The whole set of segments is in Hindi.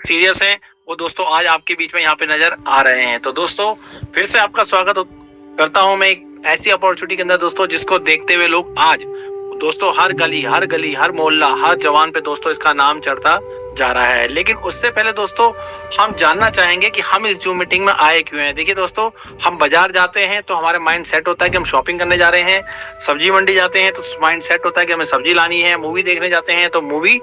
सीरियस हैं वो दोस्तों आज आपके बीच में यहाँ पे नजर आ रहे हैं। तो दोस्तों फिर से आपका स्वागत करता हूँ मैं एक ऐसी अपॉर्चुनिटी के अंदर दोस्तों जिसको देखते हुए लोग आज दोस्तों हर गली हर मोहल्ला हर जवान पे दोस्तों इसका नाम चढ़ता जा रहा है। लेकिन उससे पहले दोस्तों हम जानना चाहेंगे कि हम इस जूम मीटिंग में आए क्यों हैं। देखिए दोस्तों, हम बाजार जाते हैं तो हमारे माइंड सेट होता है कि हम शॉपिंग करने जा रहे हैं, सब्जी मंडी जाते हैं तो माइंड सेट होता है कि हमें सब्जी लानी है, मूवी देखने जाते हैं तो मूवी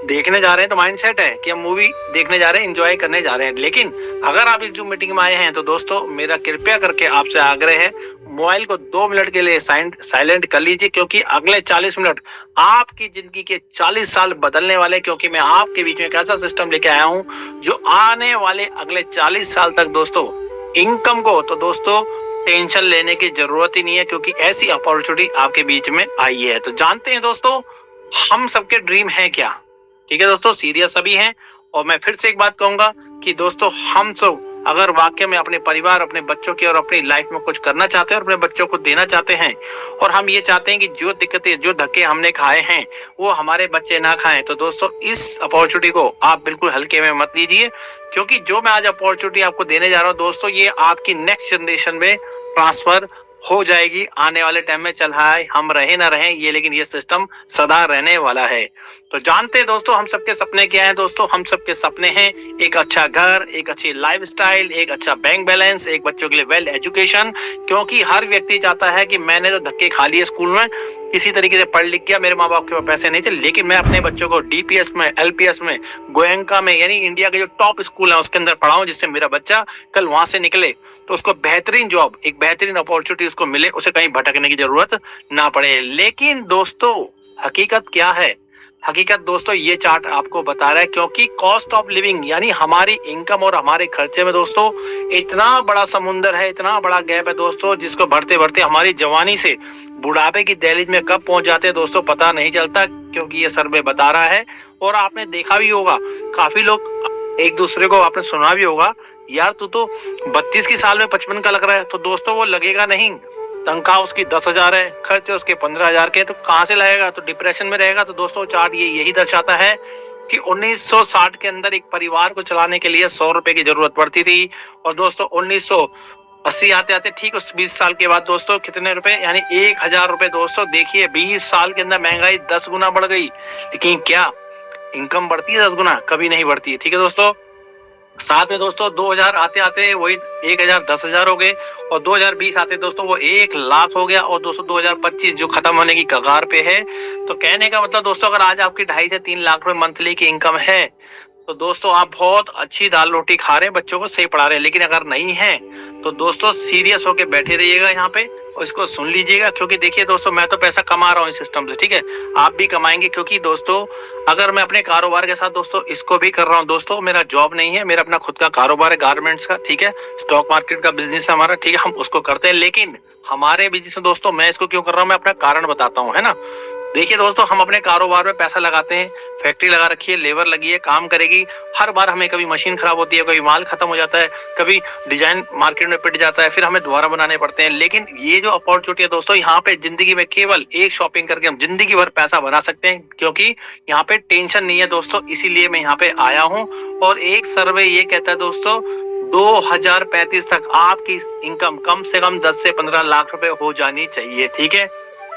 देखने जा रहे हैं तो माइंड सेट है कि हम मूवी देखने जा रहे हैं, एंजॉय करने जा रहे हैं। लेकिन अगर आप इस जूम मीटिंग में आए हैं तो दोस्तों मेरा कृपया करके आपसे आग्रह है, मोबाइल को 2 मिनट के लिए साइलेंट कर लीजिए, क्योंकि अगले 40 मिनट आपकी जिंदगी के 40 साल बदलने वाले, क्योंकि मैं आपके बीच में एक ऐसा सिस्टम लेके आया हूँ जो आने वाले अगले 40 साल तक दोस्तों इनकम को तो दोस्तों टेंशन लेने की जरूरत ही नहीं है, क्योंकि ऐसी अपॉर्चुनिटी आपके बीच में आई है। तो जानते हैं दोस्तों हम सबके ड्रीम है क्या। ठीक है दोस्तों, सीरियस सभी हैं। और मैं फिर से एक बात कहूंगा कि दोस्तों हम सब अगर वाकई में अपने परिवार, अपने बच्चों की और अपनी लाइफ में कुछ करना चाहते हैं और अपने बच्चों को देना चाहते हैं, और हम ये चाहते हैं कि जो दिक्कतें जो धक्के हमने खाए हैं वो हमारे बच्चे ना खाएं, तो दोस्तों इस अपॉर्चुनिटी को आप बिल्कुल हल्के में मत लीजिए। क्योंकि जो मैं आज अपॉर्चुनिटी आपको देने जा रहा हूँ दोस्तों, ये आपकी नेक्स्ट जनरेशन में ट्रांसफर हो जाएगी आने वाले टाइम में। चाहे हम रहे ना रहें ये, लेकिन ये सिस्टम सदा रहने वाला है। तो जानते हैं दोस्तों हम सबके सपने क्या हैं। दोस्तों हम सबके सपने हैं एक अच्छा घर, एक अच्छी लाइफस्टाइल, एक अच्छा बैंक बैलेंस, एक बच्चों के लिए वेल एजुकेशन। क्योंकि हर व्यक्ति चाहता है कि मैंने जो धक्के खा लिए स्कूल में, किसी तरीके से पढ़ लिख गया, मेरे माँ बाप के पास पैसे नहीं थे, लेकिन मैं अपने बच्चों को डीपीएस में, एलपीएस में, गोयनका में, यानी इंडिया के जो टॉप स्कूल है उसके अंदर पढ़ाऊं, जिससे मेरा बच्चा कल वहां से निकले तो उसको बेहतरीन जॉब, एक बेहतरीन अपॉर्चुनिटी उसको मिले, उसे कहीं भटकने की जरूरत ना पड़े। लेकिन दोस्तों हकीकत क्या है? हकीकत दोस्तों ये चार्ट आपको बता रहा है, क्योंकि कॉस्ट ऑफ लिविंग यानी हमारी इनकम और हमारे खर्चे में दोस्तों इतना बड़ा समुंदर है, इतना बड़ा गैप है दोस्तों, जिसको बढ़ते बढ़ते हमारी जवानी से बुढ़ापे की दहलीज में कब पहुंच जाते हैं दोस्तों पता नहीं चलता। क्योंकि ये सर्वे बता रहा है, और आपने देखा भी होगा काफी लोग एक दूसरे को आपने सुना भी होगा, यार तू तो 32 की साल में 55 का लग रहा है। तो दोस्तों वो लगेगा नहीं, तनख्वाह उसकी 10,000 है, खर्चे उसके 15,000 के, तो कहाँ से लाएगा? तो डिप्रेशन में रहेगा। तो दोस्तों चार्ट ये यही दर्शाता है कि 1960 के अंदर एक परिवार को चलाने के लिए 100 रुपए की जरूरत पड़ती थी, और दोस्तों 1980 आते आते ठीक उस 20 साल के बाद दोस्तों कितने रुपए, यानी 1,000 रुपए। दोस्तों देखिए 20 साल के अंदर महंगाई 10 गुना बढ़ गई। लेकिन क्या इनकम बढ़ती है 10 गुना? कभी नहीं बढ़ती है। ठीक है दोस्तों, साथ में दोस्तों 2000 आते आते वही 1,000 10,000 हो गए, और 2020 आते दोस्तों वो 1,00,000 हो गया, और दोस्तों 2025 जो खत्म होने की कगार पे है। तो कहने का मतलब दोस्तों अगर आज आपकी 2.5 से 3 लाख रुपए मंथली की इनकम है तो दोस्तों आप बहुत अच्छी दाल रोटी खा रहे हैं, बच्चों को सही पढ़ा रहे हैं। लेकिन अगर नहीं है तो दोस्तों सीरियस होके बैठे रहिएगा यहाँ पे और इसको सुन लीजिएगा। क्योंकि देखिए दोस्तों मैं तो पैसा कमा रहा हूँ इस सिस्टम से, ठीक है, आप भी कमाएंगे। क्योंकि दोस्तों अगर मैं अपने कारोबार के साथ दोस्तों इसको भी कर रहा हूँ, दोस्तों मेरा जॉब नहीं है, मेरा अपना खुद का कारोबार है गारमेंट्स का, ठीक है, स्टॉक मार्केट का बिजनेस है हमारा, ठीक है, हम उसको करते हैं। लेकिन हमारे बिजनेस में दोस्तों मैं इसको क्यों कर रहा हूँ, मैं अपना कारण बताता हूँ, है ना। देखिए दोस्तों हम अपने कारोबार में पैसा लगाते हैं, फैक्ट्री लगा रखी है, लेबर लगी है, काम करेगी। हर बार हमें कभी मशीन खराब होती है, कभी माल खत्म हो जाता है, कभी डिजाइन मार्केट में पिट जाता है, फिर हमें दोबारा बनाने पड़ते हैं। लेकिन ये जो अपॉर्चुनिटी है दोस्तों, यहाँ पे जिंदगी में केवल एक शॉपिंग करके हम जिंदगी भर पैसा बना सकते हैं, क्योंकि यहाँ पे टेंशन नहीं है दोस्तों। इसीलिए मैं यहाँ पे आया हूँ। और एक सर्वे ये कहता है दोस्तों 2035 तक आपकी इनकम कम से कम 10 से 15 लाख रुपए हो जानी चाहिए। ठीक है,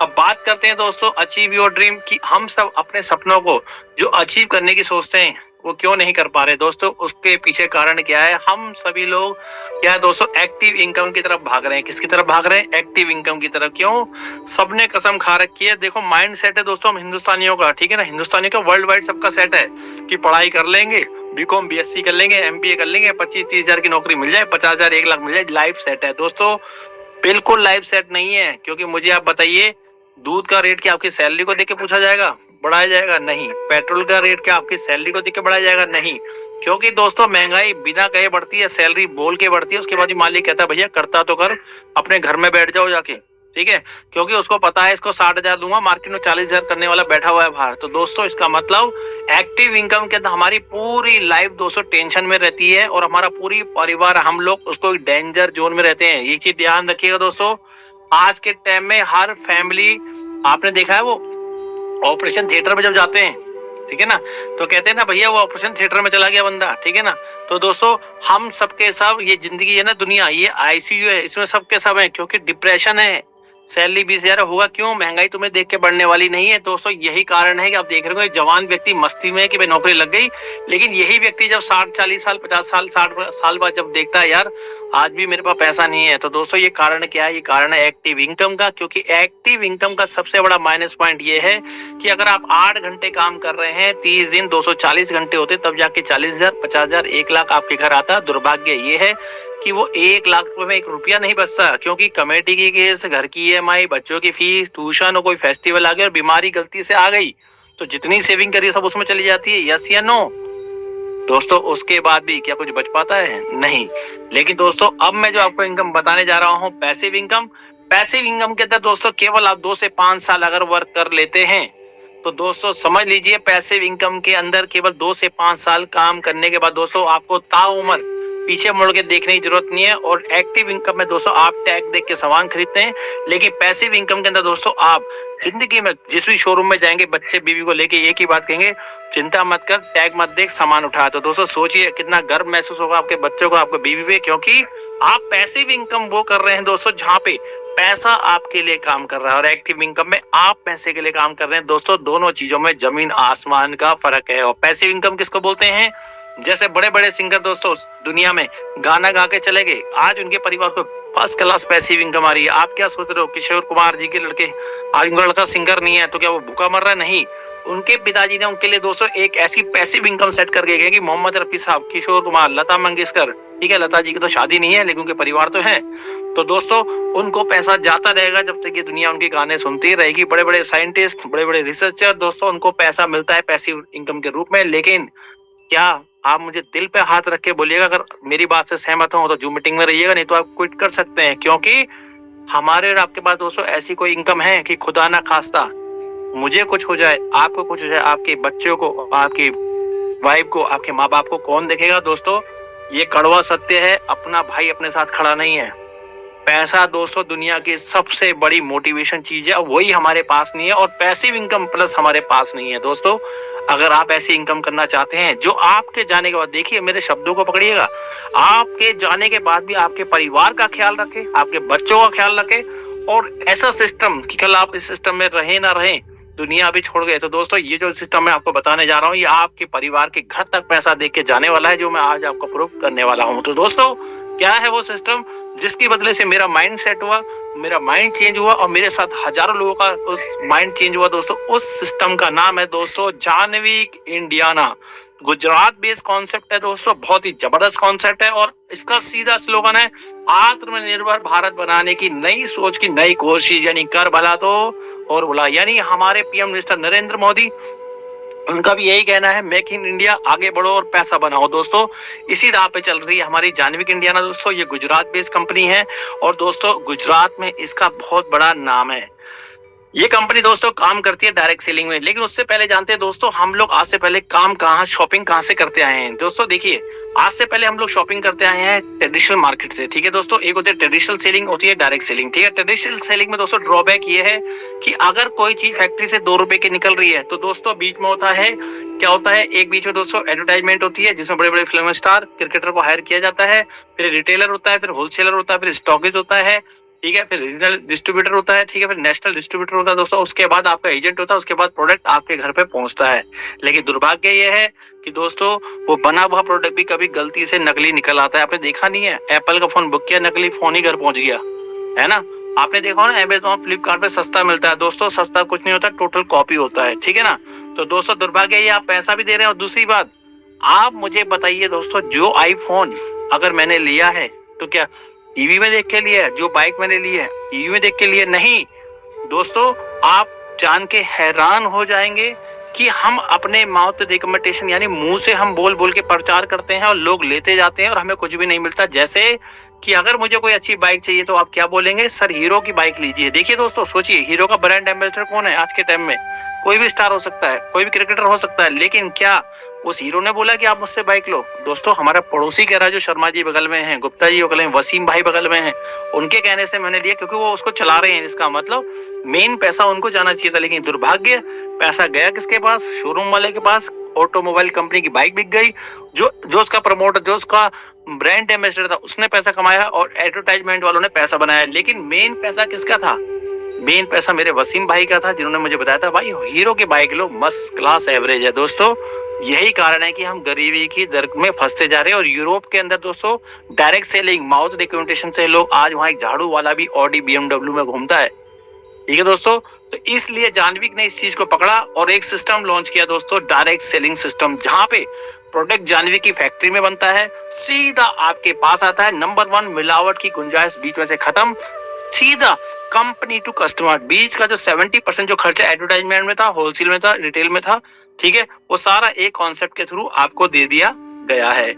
अब बात करते हैं दोस्तों अचीव योर ड्रीम की। हम सब अपने सपनों को जो अचीव करने की सोचते हैं वो क्यों नहीं कर पा रहे दोस्तों, उसके पीछे कारण क्या है? हम सभी लोग क्या है दोस्तों एक्टिव इनकम की तरफ भाग रहे हैं। किसकी तरफ भाग रहे हैं? एक्टिव इनकम की तरफ। क्यों? सबने कसम खा रखी है। देखो माइंड सेट है दोस्तों हम हिंदुस्तानियों का, ठीक है ना, हिंदुस्तानियों का वर्ल्ड वाइड सबका सेट है कि पढ़ाई कर लेंगे, बीकॉम बीएससी कर लेंगे, एमबीए कर लेंगे, 25-30 हजार की नौकरी मिल जाए, 50,000 1 लाख मिल जाए, लाइफ सेट है। दोस्तों बिल्कुल लाइफ सेट नहीं है। क्योंकि मुझे आप बताइए दूध का रेट क्या आपकी सैलरी को देख के पूछा जाएगा, बढ़ाया जाएगा? नहीं। पेट्रोल का रेट क्या आपकी सैलरी को देख के बढ़ाया जाएगा? नहीं। क्योंकि दोस्तों महंगाई बिना कहे बढ़ती है, सैलरी बोल के बढ़ती है। उसके बाद मालिक कहता है भैया करता तो कर, अपने घर में बैठ जाओ जाके, ठीक है, क्योंकि उसको पता है इसको 60,000 दूंगा, मार्केट में 40,000 करने वाला बैठा हुआ है बाहर। तो दोस्तों इसका मतलब एक्टिव इनकम के अंदर हमारी पूरी लाइफ दोस्तों टेंशन में रहती है, और हमारा पूरी परिवार हम लोग उसको डेंजर जोन में रहते हैं। ये चीज ध्यान रखिएगा दोस्तों। आज के टाइम में हर फैमिली, आपने देखा है वो ऑपरेशन थिएटर में जब जाते हैं ठीक है ना। तो कहते हैं ना भैया वो ऑपरेशन थिएटर में चला गया बंदा, ठीक है ना। तो दोस्तों हम सबके सब ये जिंदगी है ना, दुनिया ये आईसीयू है, इसमें सबके सब है, क्योंकि डिप्रेशन है। सैलरी 20,000 होगा क्यों? महंगाई तुम्हें देख के बढ़ने वाली नहीं है दोस्तों। यही कारण है कि आप देख रहे हो जवान व्यक्ति मस्ती में कि भाई नौकरी लग गई, लेकिन यही व्यक्ति जब 60 40 साल 50 साल 60 साल बाद जब देखता है यार आज भी मेरे पास पैसा नहीं है, तो दोस्तों ये कारण क्या है? ये कारण है एक्टिव इनकम का। क्योंकि एक्टिव इनकम का सबसे बड़ा माइनस पॉइंट ये है कि अगर आप 8 घंटे काम कर रहे हैं, 30 दिन 240 घंटे होते, तब जाके 40,000 50,000 1 लाख आपके घर आता। दुर्भाग्य ये है कि वो 1 लाख रुपए में 1 रुपया नहीं बचता, क्योंकि कमेटी की केस, घर की ईएमआई, बच्चों की फीस, ट्यूशन और कोई फेस्टिवल आ गया और बीमारी गलती से आ गई, तो जितनी सेविंग करी सब उसमें चली जाती है। यस या नो दोस्तों? उसके बाद भी क्या कुछ बच पाता है? नहीं। लेकिन दोस्तों अब मैं जो आपको इनकम बताने जा रहा हूँ, पैसिव इनकम। पैसिव इनकम के अंदर दोस्तों केवल आप 2 से 5 साल अगर वर्क कर लेते हैं तो दोस्तों समझ लीजिए पैसिव इनकम के अंदर केवल 2 से 5 साल काम करने के बाद दोस्तों आपको ताउम्र पीछे मुड़ के देखने की जरूरत नहीं है। और एक्टिव इनकम में दोस्तों आप टैग देख के सामान खरीदते हैं, लेकिन पैसिव इनकम के अंदर दोस्तों आप जिंदगी में जिस भी शोरूम में जाएंगे, बच्चे बीवी को लेके एक ही बात कहेंगे, चिंता मत कर, टैग मत देख, सामान उठा। तो दोस्तों सोचिए कितना गर्व महसूस होगा आपके बच्चों को, आपके बीवी पे, क्योंकि आप पैसिव इनकम वो कर रहे हैं दोस्तों जहाँ पे पैसा आपके लिए काम कर रहा है, और एक्टिव इनकम में आप पैसे के लिए काम कर रहे हैं। दोस्तों दोनों चीजों में जमीन आसमान का फर्क है। और पैसिव इनकम किसको बोलते हैं? जैसे बड़े बड़े सिंगर दोस्तों दुनिया में गाना गा के चले गए, आज उनके परिवार को फर्स्ट क्लास पैसिव इनकम आ रही है। आप क्या सोच रहे हो किशोर कुमार जी के लड़के, आज उनका लड़का सिंगर नहीं है तो क्या वो भूखा मर रहा है? नहीं, उनके पिताजी ने उनके लिए दोस्तों एक ऐसी पैसिव इनकम सेट करके गए कि मोहम्मद रफी साहब, किशोर कुमार, लता मंगेशकर, ठीक है, लता जी की तो शादी नहीं है लेकिन उनके परिवार तो है। तो दोस्तों उनको पैसा जाता रहेगा जब तक ये दुनिया उनके गाने सुनती रहेगी। बड़े बड़े साइंटिस्ट, बड़े बड़े रिसर्चर दोस्तों, उनको पैसा मिलता है पैसिव इनकम के रूप में। लेकिन क्या आप मुझे दिल पे हाथ रख के बोलिएगा, अगर मेरी बात से सहमत हो तो जूम मीटिंग में रहिएगा, नहीं तो आप क्विट कर सकते हैं। क्योंकि हमारे और आपके पास दोस्तों ऐसी कोई इनकम है कि खुदा ना खास्ता मुझे कुछ हो जाए, आपको कुछ हो जाए, आपके बच्चों को, आपकी वाइफ को, आपके माँ बाप को कौन देखेगा? दोस्तों ये कड़वा सत्य है, अपना भाई अपने साथ खड़ा नहीं है। पैसा दोस्तों दुनिया की सबसे बड़ी मोटिवेशन चीज है, वही हमारे पास नहीं है। और पैसिव इनकम प्लस हमारे पास नहीं है। दोस्तों अगर आप ऐसी इनकम करना चाहते हैं जो आपके जाने के बाद, देखिए मेरे शब्दों को पकड़िएगा, आपके जाने के बाद भी आपके परिवार का ख्याल रखे, आपके बच्चों का ख्याल रखे, और ऐसा सिस्टम कि कल आप इस सिस्टम में रहे ना रहे, दुनिया अभी छोड़ गए, तो दोस्तों ये जो सिस्टम मैं आपको बताने जा रहा हूँ, ये आपके परिवार के घर तक पैसा दे के जाने वाला है, जो मैं आज आपको प्रूव करने वाला हूँ। तो दोस्तों क्या है वो सिस्टम जिसकी बदले से मेरा माइंड सेट हुआ, मेरा माइंड चेंज हुआ, और मेरे साथ हजारों लोगों का उस माइंड चेंज हुआ। दोस्तों उस सिस्टम का नाम है दोस्तों जानविक इंडियाना। गुजरात बेस्ड कॉन्सेप्ट है दोस्तों, बहुत ही जबरदस्त कॉन्सेप्ट है, और इसका सीधा स्लोगन है आत्मनिर्भर भारत बनाने की नई सोच की नई कोशिश, यानी कर भला तो और भला। यानी हमारे पीएम मिनिस्टर नरेंद्र मोदी, उनका भी यही कहना है, मेक इन इंडिया, आगे बढ़ो और पैसा बनाओ। दोस्तों इसी राह पे चल रही है हमारी जानविक इंडियाना। दोस्तों ये गुजरात बेस्ड कंपनी है, और दोस्तों गुजरात में इसका बहुत बड़ा नाम है। ये कंपनी दोस्तों काम करती है डायरेक्ट सेलिंग में। लेकिन उससे पहले जानते हैं दोस्तों हम लोग आज से पहले काम कहाँ, शॉपिंग कहाँ से करते आए हैं। दोस्तों देखिए आज से पहले हम लोग शॉपिंग करते आए हैं ट्रेडिशनल मार्केट से, ठीक है दोस्तों। एक होती है ट्रेडिशनल सेलिंग, होती है डायरेक्ट सेलिंग, ठीक है। ट्रेडिशनल सेलिंग में दोस्तों ड्रॉबैक ये है कि अगर कोई चीज फैक्ट्री से 2 रुपए की निकल रही है तो दोस्तों बीच में होता है, क्या होता है, एक बीच में दोस्तों एडवर्टाइजमेंट होती है जिसमें बड़े बड़े फिल्म स्टार, क्रिकेटर को हायर किया जाता है, फिर रिटेलर होता है, फिर होलसेलर होता है, फिर स्टॉकिस्ट होता है, ठीक है, फिर रीजनल डिस्ट्रीब्यूटर होता है, ठीक है, फिर नेशनल डिस्ट्रीब्यूटर होता है दोस्तों, उसके बाद आपका एजेंट होता है, उसके बाद प्रोडक्ट आपके घर पे पहुंचता है। लेकिन दुर्भाग्य ये है कि दोस्तों वो बना हुआ प्रोडक्ट भी कभी गलती से नकली निकल आता है। आपने देखा नहीं है, एप्पल का फोन बुक किया, नकली फोन ही घर पहुंच गया, है ना। आपने देखा ना अमेज़न फ्लिपकार्ट पे सस्ता मिलता है, दोस्तों सस्ता कुछ नहीं होता, टोटल कॉपी होता है, ठीक है ना। तो दोस्तों दुर्भाग्य ये, आप पैसा भी दे रहे हैं। और दूसरी बात, आप मुझे बताइए दोस्तों, जो आईफोन अगर मैंने लिया है तो क्या टीवी में देख के लिया है? जो बाइक मैंने ली है टीवी में देख के लिए नहीं। दोस्तों आप जान के हैरान हो जाएंगे कि हम अपने माउथ रिकमेंडेशन, यानी मुंह से हम बोल बोल के प्रचार करते हैं और लोग लेते जाते हैं और हमें कुछ भी नहीं मिलता। जैसे कि अगर मुझे कोई अच्छी बाइक चाहिए तो आप क्या बोलेंगे, सर हीरो की बाइक लीजिए। देखिए दोस्तों, सोचिए हीरो का ब्रांड एम्बेसडर कौन है आज के टाइम में? कोई भी स्टार हो सकता है, कोई भी क्रिकेटर हो सकता है, लेकिन क्या उस हीरो ने बोला कि आप मुझसे बाइक लो? दोस्तों, हमारा पड़ोसी कह रहा है, जो शर्मा जी बगल में हैं, गुप्ता जी बगल में, वसीम भाई बगल में हैं, उनके कहने से मैंने लिया, क्योंकि वो उसको चला रहे हैं। इसका मतलब मेन पैसा उनको जाना चाहिए था, लेकिन दुर्भाग्य पैसा गया किसके पास? शोरूम वाले के पास। ऑटोमोबाइल कंपनी की बाइक बिक गई। जो उसका प्रमोटर, जो उसका ब्रांड एम्बेसडर था, उसने पैसा कमाया और एडवर्टाइजमेंट वालों ने पैसा बनाया। लेकिन मेन पैसा किसका था? मेन पैसा मेरे वसीम भाई का था, जिन्होंने मुझे बताया था भाई हीरो की बाइक लो, मस्त क्लास एवरेज है। दोस्तों, यही कारण है कि हम गरीबी की दर में फंसते जा रहे हैं। और यूरोप के अंदर दोस्तों डायरेक्ट सेलिंग, माउथ रिकमेंडेशन से लोग, आज वहां एक झाड़ू वाला भी ऑडी BMW में घूमता है। ठीक है दोस्तों, तो इसलिए जानविक ने इस चीज को पकड़ा और एक सिस्टम लॉन्च किया दोस्तों, डायरेक्ट सेलिंग सिस्टम, जहां पे प्रोडक्ट जानविक की फैक्ट्री में बनता है, सीधा आपके पास आता है। नंबर 1, मिलावट की गुंजाइश बीच में से खत्म, सीधा कंपनी टू कस्टमर। बीच का जो 70% जो खर्चा एडवर्टाइजमेंट में था, होलसेल में था, रिटेल में था, ठीक है, वो सारा एक कॉन्सेप्ट के थ्रू आपको दे दिया गया है।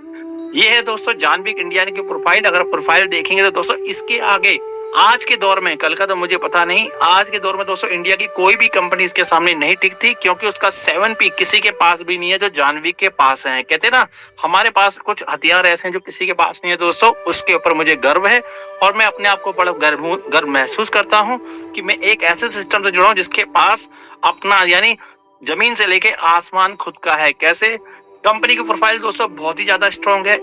ये है दोस्तों जानविक इंडिया की प्रोफाइल। अगर प्रोफाइल देखेंगे तो दोस्तों इसके आगे आज के दौर में, कल का तो मुझे पता नहीं, आज के दौर में दोस्तों इंडिया की कोई भी कंपनी इसके सामने नहीं टिकती, क्योंकि उसका 7P किसी के पास भी नहीं है जो जानविक के पास है। कहते ना, हमारे पास कुछ हथियार ऐसे हैं जो किसी के पास नहीं है दोस्तों, उसके ऊपर मुझे गर्व है। और मैं अपने आप को बड़ा गर्व महसूस करता हूँ कि मैं एक ऐसे सिस्टम से जुड़ा हूँ जिसके पास अपना, यानी जमीन से लेके आसमान खुद का है। कैसे? कंपनी की प्रोफाइल दोस्तों बहुत ही ज्यादा स्ट्रॉन्ग है।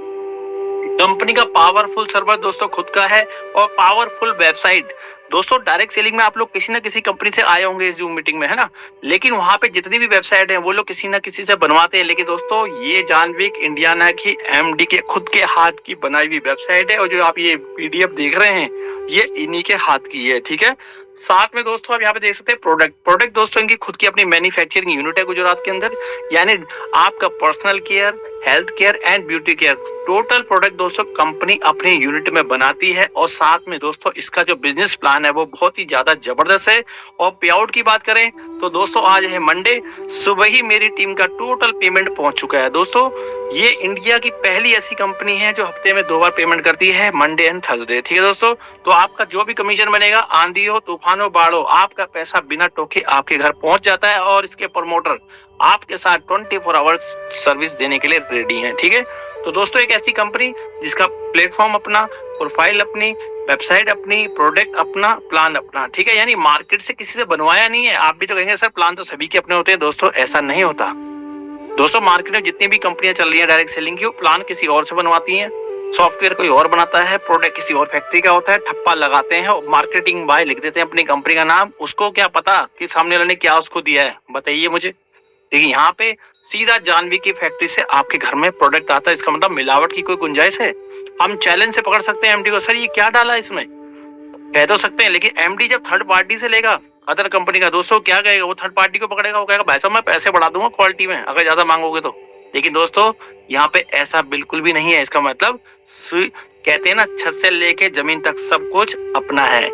कंपनी का पावरफुल सर्वर दोस्तों खुद का है और पावरफुल वेबसाइट। दोस्तों, डायरेक्ट सेलिंग में आप लोग किसी ना किसी कंपनी से आए होंगे इस जूम मीटिंग में, है ना, लेकिन वहां पे जितनी भी वेबसाइट है वो लोग किसी ना किसी से बनवाते हैं। लेकिन दोस्तों, ये जानविक इंडियाना की MD के खुद के हाथ की बनाई हुई वेबसाइट है, और जो आप ये PDF देख रहे हैं, ये इन्हीं के हाथ की है। ठीक है, साथ में दोस्तों आप यहाँ पे देख सकते हैं प्रोडक्ट दोस्तों इनकी खुद की अपनी मैन्युफैक्चरिंग यूनिट है गुजरात के अंदर, यानी आपका personal care, health care and beauty care, total product दोस्तों कंपनी अपनी यूनिट में बनाती है। और साथ में दोस्तों इसका जो बिजनेस प्लान है वो बहुत ही ज्यादा जबरदस्त है। और पे आउट की बात करें तो दोस्तों आज है मंडे, सुबह ही मेरी टीम का टोटल पेमेंट पहुंच चुका है। दोस्तों, ये इंडिया की पहली ऐसी कंपनी है जो हफ्ते में 2 बार पेमेंट करती है, मंडे एंड थर्सडे। ठीक है दोस्तों, तो आपका जो भी कमीशन बनेगा, आंधी हो, तूफान हो, बाढ़ हो, आपका पैसा बिना टोके आपके घर पहुंच जाता है। और इसके प्रमोटर आपके साथ 24 आवर्स सर्विस देने के लिए रेडी हैं। ठीक है, तो दोस्तों एक ऐसी कंपनी जिसका प्लेटफॉर्म अपना, प्रोफाइल अपनी, वेबसाइट अपनी, प्रोडक्ट अपना, प्लान अपना। ठीक है, यानी मार्केट से किसी से बनवाया नहीं है। आप भी तो कहेंगे सर प्लान तो सभी के अपने होते हैं। दोस्तों ऐसा नहीं होता। दोस्तों, मार्केट में जितनी भी कंपनियां चल रही हैं डायरेक्ट सेलिंग की, वो प्लान किसी और से बनवाती हैं, सॉफ्टवेयर कोई और बनाता है, प्रोडक्ट किसी और फैक्ट्री का होता है, ठप्पा लगाते हैं और मार्केटिंग बाय लिख देते हैं अपनी कंपनी का नाम। उसको क्या पता कि सामने वाले ने क्या उसको दिया है, बताइए मुझे। देखिए, यहाँ पे सीधा जानवी की फैक्ट्री से आपके घर में प्रोडक्ट आता है। इसका मतलब मिलावट की कोई गुंजाइश है? हम चैलेंज से पकड़ सकते हैं MD को, सर ये क्या डाला है इसमें, कह तो सकते हैं, लेकिन MD जब थर्ड पार्टी से लेगा अदर कंपनी का, दोस्तों क्या कहेगा? वो थर्ड पार्टी को पकड़ेगा, वो कहेगा भाई साहब मैं पैसे बढ़ा दूंगा क्वालिटी में अगर ज्यादा मांगोगे तो। लेकिन दोस्तों यहाँ पे ऐसा बिल्कुल भी नहीं है। इसका मतलब कहते हैं ना, छत से लेके जमीन तक सब कुछ अपना है।